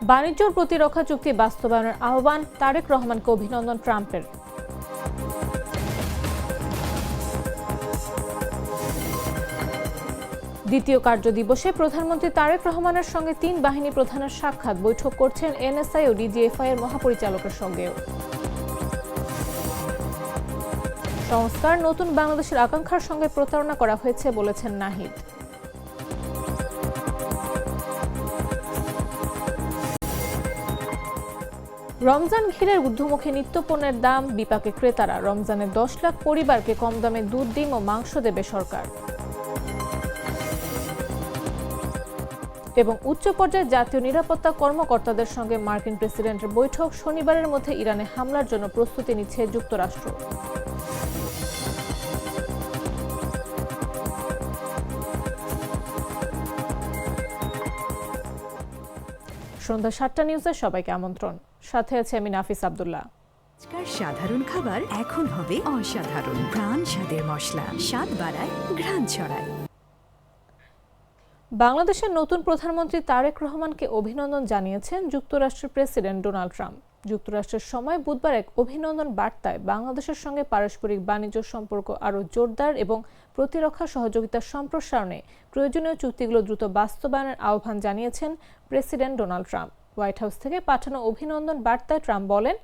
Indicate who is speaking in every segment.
Speaker 1: বাণিজ্য ও প্রতিরক্ষা চুক্তি বাস্তবায়নের আহ্বান, তারেক রহমানকে অভিনন্দন ট্রাম্পের। দ্বিতীয় কার্যদিবসে প্রধানমন্ত্রী তারেক রহমানের সঙ্গে তিন বাহিনী প্রধানের সাক্ষাৎ, বৈঠক করছেন এনএসআই ও ডিজিএফআই এর মহাপরিচালকের সঙ্গেও। সংস্কার, নতুন বাংলাদেশের আকাঙ্ক্ষার সঙ্গে প্রতারণা করা হয়েছে বলেছেন নাহিদ। রমজান ঘিরে ঊর্ধ্বমুখী নিত্যপণ্যের দাম, বিপাকে ক্রেতারা। রমজানে 10 লাখ পরিবারকে কম দামে দুধ, ডিম ও মাংস দেবে সরকার। এবং উচ্চ পর্যায়ে জাতীয় নিরাপত্তা কর্মকর্তাদের সঙ্গে মার্কিন প্রেসিডেন্টের বৈঠক, শনিবারের মধ্যে ইরানে হামলার জন্য প্রস্তুতি নিচ্ছে যুক্তরাষ্ট্র। সন্ধ্যা 7টা নিউজে সবাইকে আমন্ত্রণ। সাথে আছে আমি নাফিস আব্দুল্লাহ।
Speaker 2: আজকাল সাধারণ খাবার এখন হবে অসাধারণ। প্রাণ স্বাদের মশলা, স্বাদ বাড়ায়, ঘ্রাণ ছড়ায়।
Speaker 1: বাংলাদেশের নতুন প্রধানমন্ত্রী তারেক রহমানকে অভিনন্দন জানিয়েছেন যুক্তরাষ্ট্রের প্রেসিডেন্ট ডোনাল্ড ট্রাম্প। যুক্তরাষ্ট্রের সময় বুধবার এক অভিনন্দন বার্তায় বাংলাদেশের সঙ্গে পারস্পরিক বাণিজ্য সম্পর্ক আরও জোরদার এবং প্রতিরক্ষা সহযোগিতা সম্প্রসারণে প্রয়োজনীয় চুক্তিগুলো দ্রুত বাস্তবায়নের আহ্বান জানিয়েছেন president Donald Trump. White house থেকে পাঠানো অভিনন্দন বার্তায় ট্রাম্প বলেন,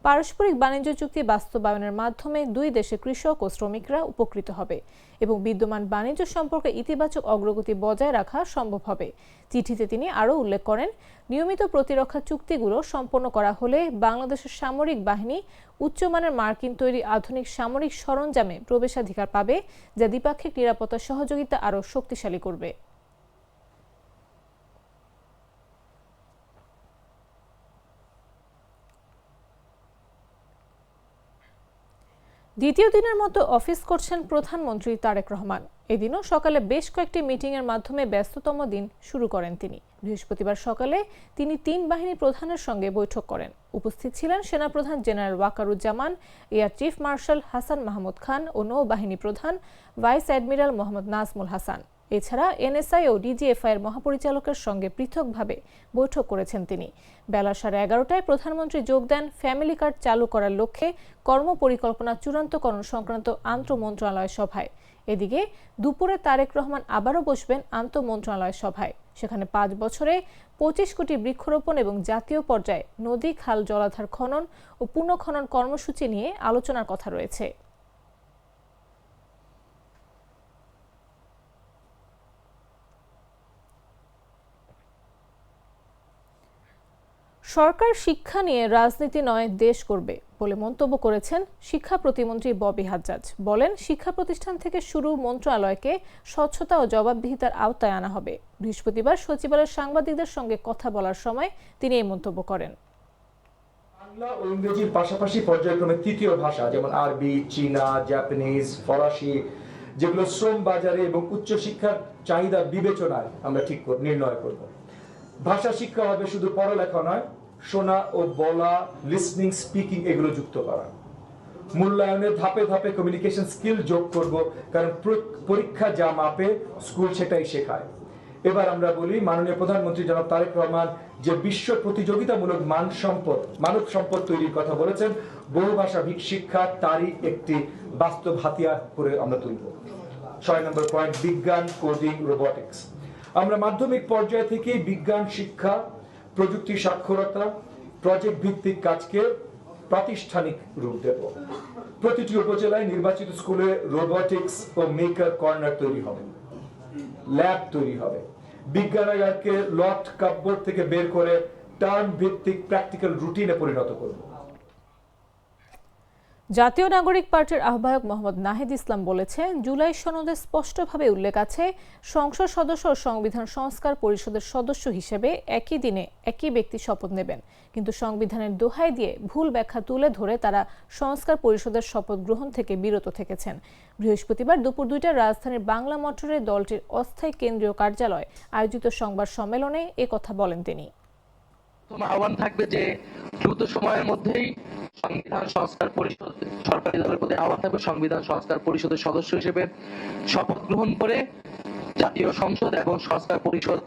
Speaker 1: পারস্পরিক বাণিজ্য চুক্তি বাস্তবায়নের মাধ্যমে দুই দেশে কৃষক ও শ্রমিকরা উপকৃত হবে এবং বিদ্যমান বাণিজ্য সম্পর্কে ইতিবাচক অগ্রগতি বজায় রাখা সম্ভব হবে। চিঠিতে তিনি আরও উল্লেখ করেন, নিয়মিত প্রতিরক্ষা চুক্তিগুলো সম্পন্ন করা হলে বাংলাদেশের সামরিক বাহিনী উচ্চমানের মার্কিন তৈরি আধুনিক সামরিক সরঞ্জামে প্রবেশাধিকার পাবে, যা দ্বিপাক্ষিক নিরাপত্তা সহযোগিতা আরও শক্তিশালী করবে। দ্বিতীয় দিনের মতো অফিস করছেন প্রধানমন্ত্রী তারেক রহমান। এদিনও সকালে বেশ কয়েকটি মিটিংয়ের মাধ্যমে ব্যস্ততম দিন শুরু করেন তিনি। বৃহস্পতিবার সকালে তিনি তিন বাহিনী প্রধানের সঙ্গে বৈঠক করেন। উপস্থিত ছিলেন সেনাপ্রধান general Wakeruzzaman, air chief marshal Hasan Mahmud Khan ও নৌবাহিনী প্রধান ভাইস অ্যাডমিরাল মোহাম্মদ নাজমুল হাসান। এছাড়া এনএসআই ও ডিজিএফআই এর মহাপরিচালকের সঙ্গে পৃথকভাবে বৈঠক করেছেন তিনি। বেলা 11:30টায় প্রধানমন্ত্রী যোগ দেন ফ্যামিলি কার্ড চালু করার লক্ষ্যে কর্মপরিকল্পনা চূড়ান্তকরণ সংক্রান্ত আন্তঃমন্ত্রণালয় সভায়। এদিকে দুপুরে তারেক রহমান আবারও বসবেন আন্তঃমন্ত্রণালয় সভায়। সেখানে 5 বছরে 25 কোটি বৃক্ষরোপণ এবং জাতীয় পর্যায়ে নদী, খাল, জলাধার খনন ও পুনঃখনন কর্মসূচি নিয়ে আলোচনার কথা রয়েছে। সরকার শিক্ষা নিয়ে রাজনীতি নয়, দেশ করবে বলে মন্তব্য করেছেন শিক্ষা প্রতিমন্ত্রী ববি হাজ্জাজ। বলেন, শিক্ষা প্রতিষ্ঠান থেকে শুরু মন্ত্রণালয়কে স্বচ্ছতা ও জবাবদিহিতার আওতায় আনা হবে। বৃহস্পতিবার সচিবালয়ের সাংবাদিকদের সঙ্গে কথা বলার সময় তিনি এই মন্তব্য করেন।
Speaker 3: বাংলা ও ইংরেজির পাশাপাশি পর্যায়ক্রমে তৃতীয় ভাষা যেমন আরবি, চীনা, জাপানিজ, ফরাসি, যেগুলো শ্রম বাজারে এবং উচ্চশিক্ষার চাহিদা বিবেচনায় আমরা ঠিক নির্ণয় করব। ভাষা শিক্ষা হবে শুধু পড়ালেখা নয়, শোনা ও বলা, লিসনিং, স্পিকিং এগুলো যুক্ত করা। মূল্যায়নে ধাপে ধাপে কমিউনিকেশন স্কিল যোগ করব, কারণ পরীক্ষা যা মাপে স্কুল সেটাই শেখায়। এবার আমরা বলি, মাননীয় প্রধানমন্ত্রী জনাব তারেক রহমান যে বিশ্ব প্রতিযোগিতামূলক মানব সম্পদ তৈরির কথা বলেছেন, বহুভাষা শিক্ষা তারই একটি বাস্তব হাতিয়ার করে আমরা তুলব। 6 নম্বর পয়েন্ট, বিজ্ঞান, কোডিং, রোবোটিক্স। আমরা মাধ্যমিক পর্যায় থেকে বিজ্ঞান শিক্ষা, প্রযুক্তি সাক্ষরতা, প্রজেক্ট ভিত্তিক কাজকে প্রাতিষ্ঠানিক রূপ দেব। প্রতিটি উপজেলায় নির্বাচিত স্কুলে রোবোটিক্স ও মেকার কর্নার তৈরি হবে, ল্যাব তৈরি হবে। বিজ্ঞানাগারকে লট কাপবোর্ড থেকে বের করে টার্ম ভিত্তিক প্র্যাকটিক্যাল রুটিনে পরিণত করব।
Speaker 1: জাতীয় নাগরিক পার্টির আহ্বায়ক মোহাম্মদ নাহিদ ইসলাম বলেছেন, জুলাই সনদে স্পষ্টভাবে উল্লেখ আছে, সংসদ সদস্য ও সংবিধান সংস্কার পরিষদের সদস্য হিসেবে একই দিনে একই ব্যক্তি শপথ নেবেন। কিন্তু সংবিধানের দোহাই দিয়ে ভুল ব্যাখ্যা তুলে ধরে তারা সংস্কার পরিষদের শপথ গ্রহণ থেকে বিরত থেকেছেন। বৃহস্পতিবার দুপুর 2টায় রাজধানীর বাংলা মোটরে দলটির অস্থায়ী কেন্দ্রীয় কার্যালয় আয়োজিত সংবাদ সম্মেলনে একথা বলেন তিনি।
Speaker 4: আহ্বান থাকবে যে দ্রুত সময়ের মধ্যেই সংবিধান সংস্কার পরিষদ, সরকারি দলের প্রতি আহ্বান থাকবে সংবিধান সংস্কার পরিষদের সদস্য হিসেবে শপথ গ্রহণ করে জাতীয় সংসদ এবং সংস্কার পরিষদ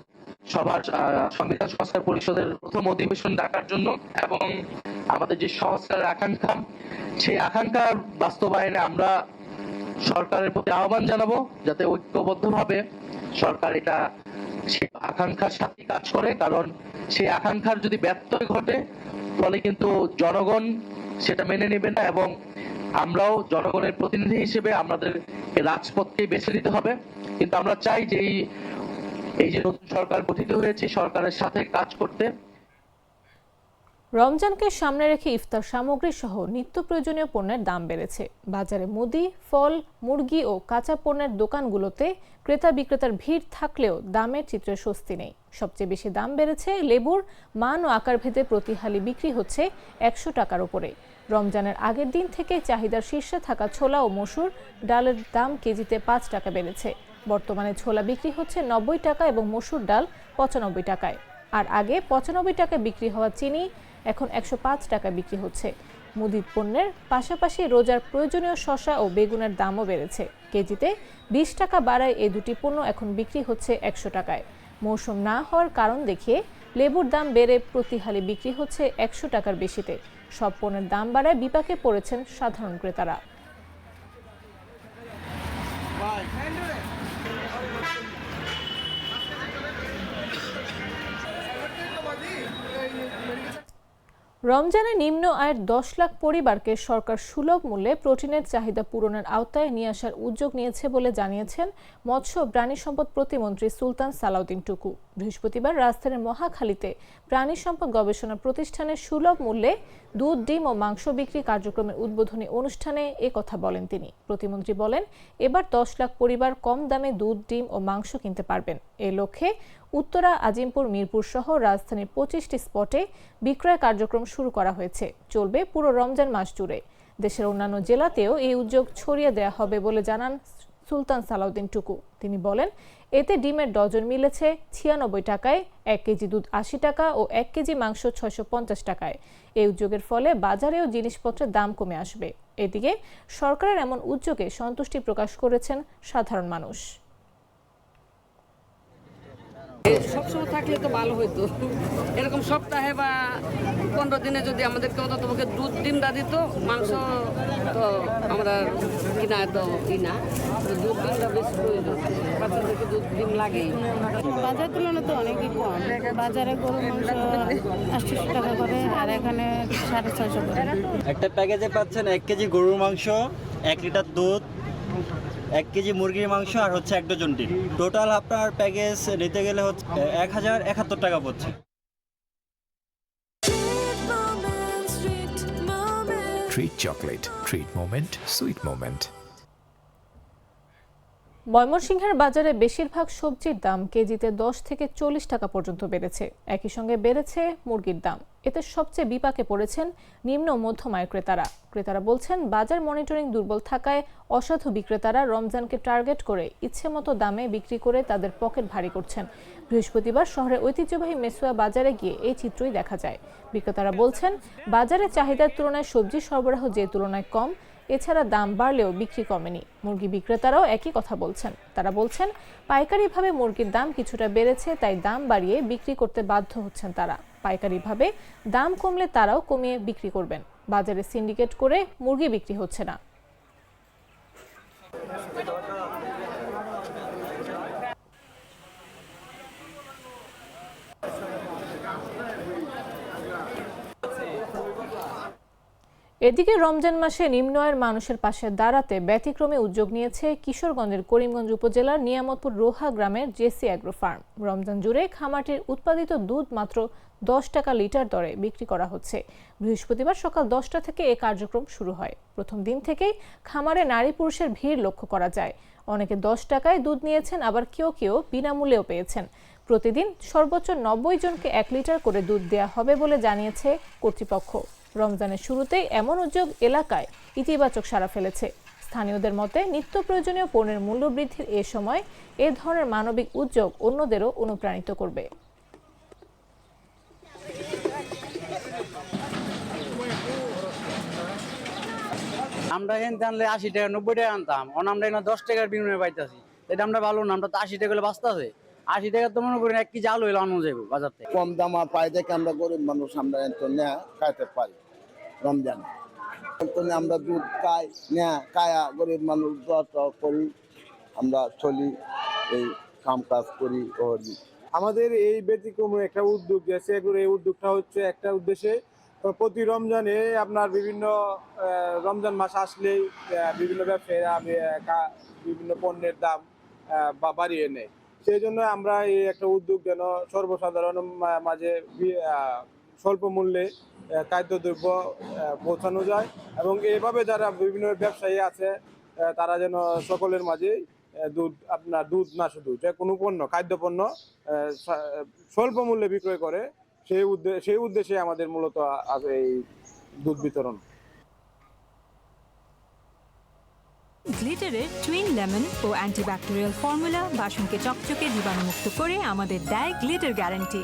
Speaker 4: সভার সংবিধান সংস্কার পরিষদের প্রথম অধিবেশন ডাকার জন্য এবং আমাদের যে সংস্কারের আকাঙ্ক্ষা, সেই আকাঙ্ক্ষার বাস্তবায়নে আমরা সরকারের প্রতি আহ্বান জানাবো যাতে ঐক্যবদ্ধভাবে সরকার এটা সেই আকাঙ্ক্ষার সাথে কাজ করে, কারণ সেই আকাঙ্ক্ষার যদি ব্যত্যয় ঘটে ফলে কিন্তু জনগণ সেটা মেনে নেবে না এবং আমরাও জনগণের প্রতিনিধি হিসেবে আমাদের রাজপথকেই বেছে নিতে হবে। কিন্তু আমরা চাই যে এই যে নতুন সরকার গঠিত হয়েছে সরকারের সাথে কাজ করতে।
Speaker 1: রমজানকে সামনে রেখে ইফতার সামগ্রী সহ নিত্য প্রয়োজনীয় পণ্যের দাম বেড়েছে। বাজারে মুদি, ফল, মুরগি ও কাঁচা পণ্যের দোকানগুলোতে ক্রেতা বিক্রেতার ভিড় থাকলেও দামের চিত্রে স্বস্তি নেই। সবচেয়ে বেশি দাম বেড়েছে লেবুর। মান ও আকার ভেদে প্রতি হালি বিক্রি হচ্ছে 100 টাকার উপরে। রমজানের আগের দিন থেকে চাহিদার শীর্ষে থাকা ছোলা ও মসুর ডালের দাম কেজিতে 5 টাকা বেড়েছে। বর্তমানে ছোলা বিক্রি হচ্ছে 90 টাকা এবং মসুর ডাল 95 টাকায়। আর আগে 95 টাকায় বিক্রি হওয়া চিনি এখন 105 টাকা বিক্রি হচ্ছে। মুদি পণ্যের পাশাপাশি রোজার প্রয়োজনীয় শসা ও বেগুনের দামও বেড়েছে। কেজিতে 20 টাকা বাড়ায় এই দুটি পণ্য এখন বিক্রি হচ্ছে 100 টাকায়। মৌসুম না হওয়ার কারণ দেখিয়ে লেবুর দাম বেড়ে প্রতি হালি বিক্রি হচ্ছে 100 টাকার বেশিতে। সব পণ্যের দাম বাড়ায় বিপাকে পড়েছেন সাধারণ ক্রেতারা। রমজানে নিম্ন আয়ের 10 লাখ পরিবারকে সরকার সুলভ মূল্যে প্রোটিনের চাহিদা পূরণের আওতায় নিয়ে আসার উদ্যোগ নিয়েছে বলে জানিয়েছেন মৎস্য ও প্রাণী সম্পদ প্রতিমন্ত্রী সুলতান সালাউদ্দিন টুকু। বৃহস্পতিবার রাজধানীর মহাখালীতে প্রাণী সম্পদ গবেষণা প্রতিষ্ঠানের সুলভ মূল্যে দুধ, ডিম ও মাংস বিক্রি কার্যক্রমের উদ্বোধনী অনুষ্ঠানে এ কথা বলেন তিনি। প্রতিমন্ত্রী বলেন, এবার 10 লাখ পরিবার কম দামে দুধ, ডিম ও মাংস কিনতে পারবেন। এ লক্ষ্যে উত্তরা, আজিমপুর, মিরপুর সহ রাজধানীর 25টি স্পটে বিক্রয় কার্যক্রম শুরু করা হয়েছে। চলবে পুরো রমজান মাস জুড়ে। দেশের অন্যান্য জেলাতেও এই উদ্যোগ ছড়িয়ে দেওয়া হবে বলে জানান সুলতান সালাউদ্দিন টুকু। তিনি বলেন, এতে ডিমের ডজন মিলেছে 96 টাকায়, 1 কেজি দুধ 80 টাকা ও 1 কেজি মাংস 650 টাকায়। এই উদ্যোগের ফলে বাজারেও জিনিসপত্রের দাম কমে আসবে। এদিকে সরকারের এমন উদ্যোগে সন্তুষ্টি প্রকাশ করেছেন সাধারণ মানুষ।
Speaker 5: সবসময় থাকলে তো ভালো হইতো, এরকম সপ্তাহে বা 15 দিনে যদি আমাদেরকে অন্তত তোমাকে দুধ, ডিমটা দিত। মাংস তো আমরা কিনা তো না, দুধ, ডিমটা বেশি প্রয়োজন, বাচ্চাদেরকে দুধ, ডিম লাগেই।
Speaker 6: বাজার তুলনায় তো অনেকই কম। বাজারে গরুর মাংস 800 টাকা করে, আর এখানে 650 করে।
Speaker 7: একটা প্যাকেজে পাচ্ছেন 1 কেজি গরুর মাংস, 1 লিটার দুধ, 1 কেজি মুরগির মাংস আর হচ্ছে 1 ডজন ডিম। টোটাল আপনার প্যাকেজ নিতে গেলে হচ্ছে 1071 টাকা পড়ছে।
Speaker 8: Treat chocolate. Treat moment. Sweet moment.
Speaker 1: ময়মনসিংহের বাজারে বেশিরভাগ সবজির দাম কেজিতে 10 থেকে 40 টাকা পর্যন্ত বেড়েছে। একই সঙ্গে বেড়েছে মুরগির দাম। এতে সবচেয়ে বিপাকে পড়েছেন নিম্ন ও মধ্যম আয়ের ক্রেতারা। ক্রেতারা বলছেন, বাজার মনিটরিং দুর্বল থাকায় অসাধু বিক্রেতারা রমজানকে টার্গেট করে ইচ্ছেমতো দামে বিক্রি করে তাদের পকেট ভারী করছেন। বৃহস্পতিবার শহরের ঐতিহ্যবাহী মেসুয়া বাজারে গিয়ে এই চিত্রই দেখা যায়। বিক্রেতারা বলছেন, বাজারে চাহিদার তুলনায় সবজি সরবরাহ যে তুলনায় কম, এছাড়া দাম বাড়লেও বিক্রি কমেনি। মুরগি বিক্রেতারাও একই কথা বলছেন। তারা বলছেন, পাইকারিভাবে মুরগির দাম কিছুটা বেড়েছে, তাই দাম বাড়িয়ে বিক্রি করতে বাধ্য হচ্ছেন তারা। পাইকারিভাবে দাম কমলে তারাও কমিয়ে বিক্রি করবেন। বাজারে সিন্ডিকেট করে মুরগি বিক্রি হচ্ছে না। এদিকে রমজান মাসে নিম্ন আয়ের মানুষের পাশে দাঁড়াতে ব্যতিক্রমী উদ্যোগ নিয়েছে কিশোরগঞ্জের করিমগঞ্জ উপজেলার নিয়ামতপুর রোহা গ্রামের জেসি অ্যাগ্রো ফার্ম। রমজান জুড়ে খামারটির উৎপাদিত দুধ মাত্র 10 টাকা লিটার দরে বিক্রি করা হচ্ছে। বৃহস্পতিবার সকাল 10টা থেকে এই কার্যক্রম শুরু হয়। প্রথম দিন থেকেই খামারে নারী পুরুষের ভিড় লক্ষ্য করা যায়। অনেকে 10 টাকায় দুধ নিয়েছেন, আবার কেউ কেউ বিনামূল্যেও পেয়েছেন। প্রতিদিন সর্বোচ্চ 90 জনকে 1 লিটার করে দুধ দেওয়া হবে বলে জানিয়েছে কর্তৃপক্ষ। রমজানের শুরুতেই এমন উদ্যোগ এলাকায় ইতিবাচক সাড়া ফেলেছে। স্থানীয়দের মতে, নিত্য প্রয়োজনীয় পণ্যের মূল্য বৃদ্ধির এ সময় এ ধরনের মানবিক উদ্যোগ অন্যদেরও অনুপ্রাণিত করবে।
Speaker 9: আমরা এখানে আনলে 80 টাকা 90 টাকা আনতাম, আমরা 10 টাকার বিনিময়ে পাইতেছি। এটা আমরা ভালো না, আমরা তো 80 টাকা করে বাঁচতে আছে। 80 টাকা তো মনে করেন 1 কেজি আলু হইলে আনো যাইব বাজার থেকে।
Speaker 10: কম দামা পাই দেখে আমরা গরিব মানুষ আমরা তো নেয়া খাইতে পারি রমজান আমরা দুধ খাই নেয়া খায়া গরিব মানুষ করি আমরা চলি এই কাম কাজ করি।
Speaker 11: আমাদের এই ব্যতিক্রম একটা উদ্যোগ আছে, এই উদ্যোগটা হচ্ছে একটা উদ্দেশ্যে প্রতি রমজানে আপনার বিভিন্ন রমজান মাস আসলেই বিভিন্ন ব্যবসায়ীরা বিভিন্ন পণ্যের দাম বাড়িয়ে নেয়। সেই জন্য আমরা এই একটা উদ্যোগ যেন সর্বসাধারণ মাঝে স্বল্প মূল্যে খাদ্যদ্রব্য পৌঁছানো যায় এবং এভাবে যারা বিভিন্ন ব্যবসায়ী আছে তারা যেন সকলের মাঝে দুধ না শুধু যে কোনো পণ্য খাদ্যপণ্য স্বল্প মূল্যে বিক্রয় করে সেই উদ্দেশ্যে আমাদের মূলত এই দুধ বিতরণ।
Speaker 2: গ্লিটারের টুইন লেমন ও অ্যান্টিব্যাকটেরিয়াল ফর্মুলা বাসনকে চকচকে জীবাণুমুক্ত করে আমাদের দেয় গ্লিটার গ্যারান্টি।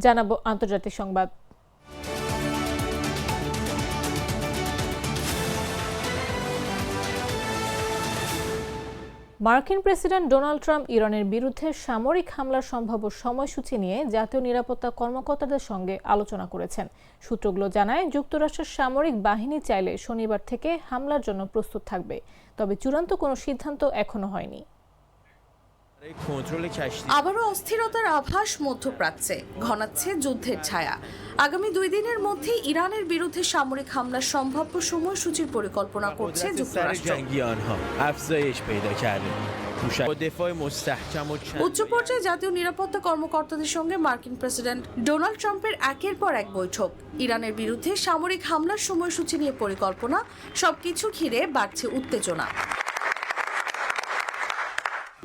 Speaker 1: জানাবো আন্তর্জাতিক সংবাদ। মার্কিন প্রেসিডেন্ট ডোনাল্ড ট্রাম্প ইরানের বিরুদ্ধে সামরিক হামলার সম্ভাব্য সময়সূচি নিয়ে জাতীয় নিরাপত্তা কর্মকর্তাদের সঙ্গে আলোচনা করেছেন। সূত্রগুলো জানায় যুক্তরাষ্ট্রের সামরিক বাহিনী চাইলে শনিবার থেকে হামলার জন্য প্রস্তুত থাকবে, তবে চূড়ান্ত কোনো সিদ্ধান্ত এখনো হয়নি।
Speaker 12: আবারও অস্থিরতার আভাস মধ্যপ্রাচ্যে, ঘনাচ্ছে যুদ্ধের ছায়া। আগামী 2 দিনের মধ্যে ইরানের বিরুদ্ধে সামরিক হামলার সম্ভাব্য সময়সূচির পরিকল্পনা করছে যুক্তরাষ্ট্র। উচ্চ পর্যায়ে জাতীয় নিরাপত্তা কর্মকর্তাদের সঙ্গে মার্কিন প্রেসিডেন্ট ডোনাল্ড ট্রাম্পের একের পর এক বৈঠক। ইরানের বিরুদ্ধে সামরিক হামলার সময়সূচি নিয়ে পরিকল্পনা, সবকিছু ঘিরে বাড়ছে উত্তেজনা।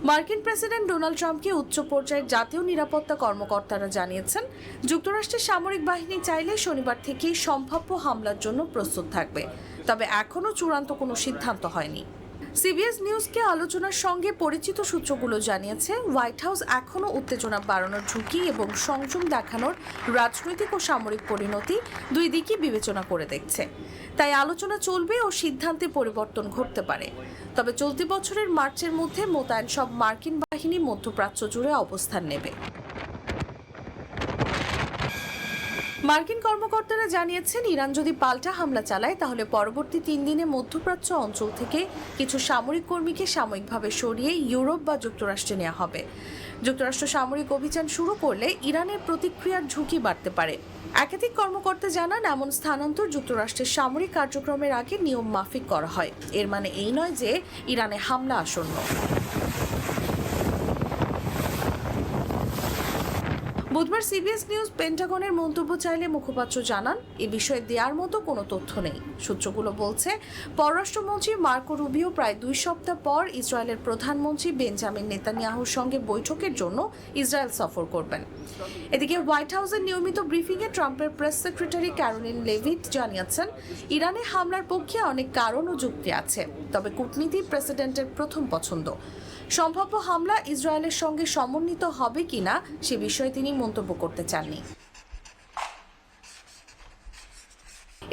Speaker 12: মার্কিন প্রেসিডেন্ট ডোনাল্ড ট্রাম্পকে উচ্চ পর্যায়ের জাতীয় নিরাপত্তা কর্মকর্তারা জানিয়েছেন যুক্তরাষ্ট্রের সামরিক বাহিনী চাইলে শনিবার থেকেই সম্ভাব্য হামলার জন্য প্রস্তুত থাকবে, তবে এখনও চূড়ান্ত কোনো সিদ্ধান্ত হয়নি। সিবিএস নিউজকে আলোচনার সঙ্গে পরিচিত সূত্রগুলো জানিয়েছে হোয়াইট হাউস এখনও উত্তেজনা বাড়ানোর ঝুঁকি এবং সংযম দেখানোর রাজনৈতিক ও সামরিক পরিণতি দুই দিকই বিবেচনা করে দেখছে। তাই আলোচনা চলবে ও সিদ্ধান্তে পরিবর্তন ঘটতে পারে। তবে চলতি বছরের মার্চের মধ্যে মোতায়েন সব মার্কিন বাহিনী মধ্যপ্রাচ্য জুড়ে অবস্থান নেবে। মার্কিন কর্মকর্তারা জানিয়েছেন ইরান যদি পাল্টা হামলা চালায় তাহলে পরবর্তী 3 দিনে মধ্যপ্রাচ্য অঞ্চল থেকে কিছু সামরিক কর্মীকে সাময়িকভাবে সরিয়ে ইউরোপ বা যুক্তরাষ্ট্রে নেওয়া হবে। যুক্তরাষ্ট্র সামরিক অভিযান শুরু করলে ইরানের প্রতিক্রিয়ার ঝুঁকি বাড়তে পারে। একাধিক কর্মকর্তা জানান এমন স্থানান্তর যুক্তরাষ্ট্রের সামরিক কার্যক্রমের আগে নিয়ম মাফিক করা হয়। এর মানে এই নয় যে ইরানে হামলা আসন্ন। বুধবার সিবিএস নিউজ পেন্টাগনের মন্তব্য চাইলে মুখপাত্র জানান এ বিষয়ে দেওয়ার মতো কোনো তথ্য নেই। সূত্রগুলো বলছে পররাষ্ট্রমন্ত্রী মার্কো রুবিও প্রায় 2 সপ্তাহ পর ইসরায়েলের প্রধানমন্ত্রী বেঞ্জামিন নেতানিয়াহুর সঙ্গে বৈঠকের জন্য ইসরায়েল সফর করবেন। এদিকে হোয়াইট হাউসের নিয়মিত ব্রিফিংয়ে ট্রাম্পের প্রেস সেক্রেটারি ক্যারোলিন লেভিট জানিয়েছেন ইরানে হামলার পক্ষে অনেক কারণ ও যুক্তি আছে, তবে কূটনীতি প্রেসিডেন্টের প্রথম পছন্দ। সম্ভাব্য হামলা ইসরায়েলের সঙ্গে সমন্বিত হবে কিনা সে বিষয়ে তিনি মন্তব্য করতে চাননি।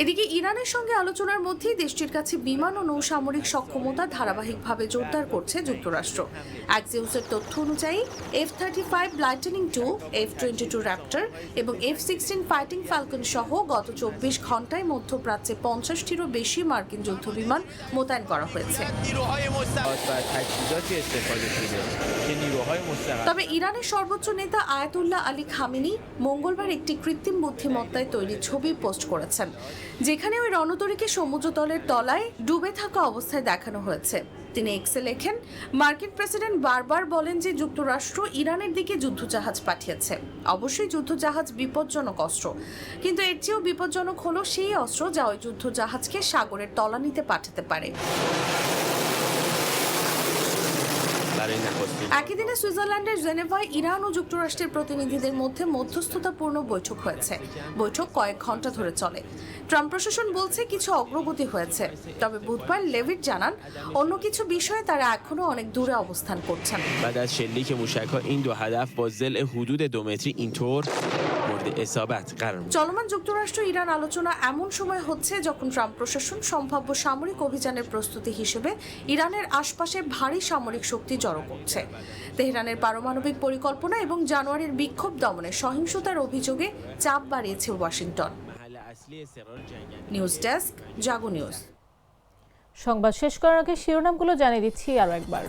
Speaker 12: এদিকে ইরানের সঙ্গে আলোচনার মধ্যেই দেশটির কাছে বিমান ও নৌসামরিক সক্ষমতা ধারাবাহিকভাবে জোরদার করছে যুক্তরাষ্ট্র। অ্যাক্সিওসের তথ্য অনুযায়ী F-35 lightning II, F-22 Raptor এবং F-16 ফাইটিং ফ্যালকন সহ গত 24 ঘন্টায় মধ্যপ্রাচ্যে 50টিরও বেশি মার্কিন যুদ্ধবিমান মোতায়েন করা হয়েছে। তবে ইরানের সর্বোচ্চ নেতা আয়াতুল্লাহ আলী খামেনি মঙ্গলবার একটি কৃত্রিম বুদ্ধিমত্তায় তৈরি ছবি পোস্ট করেছেন, যেখানে ওই রণতরীকে সমুদ্রতলের তলায় ডুবে থাকা অবস্থায় দেখানো হয়েছে। তিনি এক্সে লেখেন, মার্কিন প্রেসিডেন্ট বারবার বলেন যে যুক্তরাষ্ট্র ইরানের দিকে যুদ্ধজাহাজ পাঠিয়েছে। অবশ্যই যুদ্ধজাহাজ বিপজ্জনক অস্ত্র, কিন্তু এর চেয়েও বিপজ্জনক হলো সেই অস্ত্র যা ওই যুদ্ধজাহাজকে সাগরের তলানিতে পাঠাতে পারে। একই দিনে সুইজারল্যান্ডের জেনেভায় ইরান ও যুক্তরাষ্ট্রের প্রতিনিধিদের মধ্যে মধ্যস্থতাপূর্ণ বৈঠক হয়েছে। বৈঠক কয়েক ঘন্টা ধরে চলে। ট্রাম্প প্রশাসন বলছে কিছু অগ্রগতি হয়েছে, তবে বুধবার লেভিট জানান অন্য কিছু বিষয়ে তারা এখনো অনেক দূরে অবস্থান করছেন। চলমান যুক্তরাষ্ট্র ইরান আলোচনা এমন সময় হচ্ছে যখন ট্রাম্প প্রশাসন সম্ভাব্য সামরিক অভিযানের প্রস্তুতি হিসেবে ইরানের আশপাশে ভারী সামরিক শক্তি জড়ো করছে। তেহরানের পারমাণবিক পরিকল্পনা এবং জানুয়ারির বিক্ষোভ দমনে সহিংসতার অভিযোগে চাপ বাড়িয়েছে ওয়াশিংটন। নিউজ ডেস্ক, জাগো নিউজ।
Speaker 1: সংবাদ শেষ করার আগে শিরোনামগুলো জানিয়ে দিচ্ছি আরও একবার।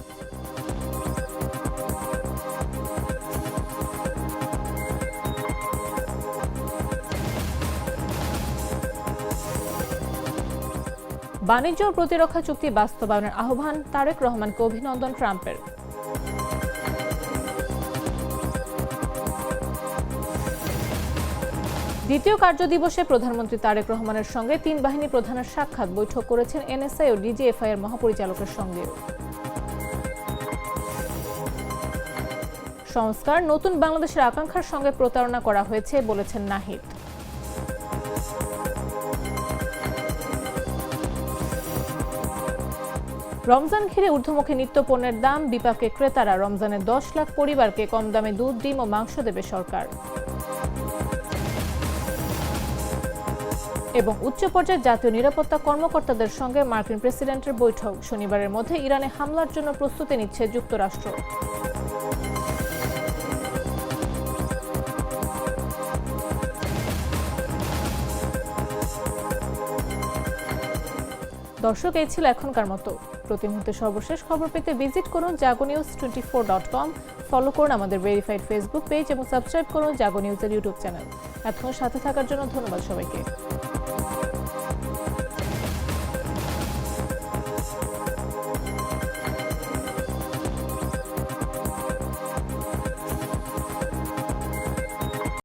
Speaker 1: বাণিজ্য ও প্রতিরক্ষা চুক্তি বাস্তবায়নের আহ্বান, তারেক রহমানকে অভিনন্দন ট্রাম্পের। দ্বিতীয় কার্যদিবসে প্রধানমন্ত্রী তারেক রহমানের সঙ্গে 3 বাহিনী প্রধানের সাক্ষাৎ, বৈঠক করেছেন এনএসআই ও ডিজিএফআই এর মহাপরিচালকের সঙ্গে। সংস্কার, নতুন বাংলাদেশের আকাঙ্ক্ষার সঙ্গে প্রতারণা করা হয়েছে বলেছেন নাহিদ। রমজান ঘিরে ঊর্ধ্বমুখী নিত্যপণ্যের দাম, বিপাকে ক্রেতারা, রমজানে 10 লাখ পরিবারকে কম দামে দুধ, ডিম ও মাংস দেবে সরকার। এবং উচ্চ পর্যায়ে জাতীয় নিরাপত্তা কর্মকর্তাদের সঙ্গে মার্কিন প্রেসিডেন্টের বৈঠক, শনিবারের মধ্যে ইরানে হামলার জন্য প্রস্তুতি নিচ্ছে যুক্তরাষ্ট্র। দর্শক, এই ছিল এখনকার মতো। প্রতি মুহূর্তে সর্বশেষ খবর পেতে ভিজিট করুন jagonews24.com, ফলো করুন আমাদের ভেরিফাইড ফেসবুক পেজ এবং সাবস্ক্রাইব করুন জাগো নিউজের ইউটিউব চ্যানেল। এতক্ষণ সাথে থাকার জন্য ধন্যবাদ সবাইকে।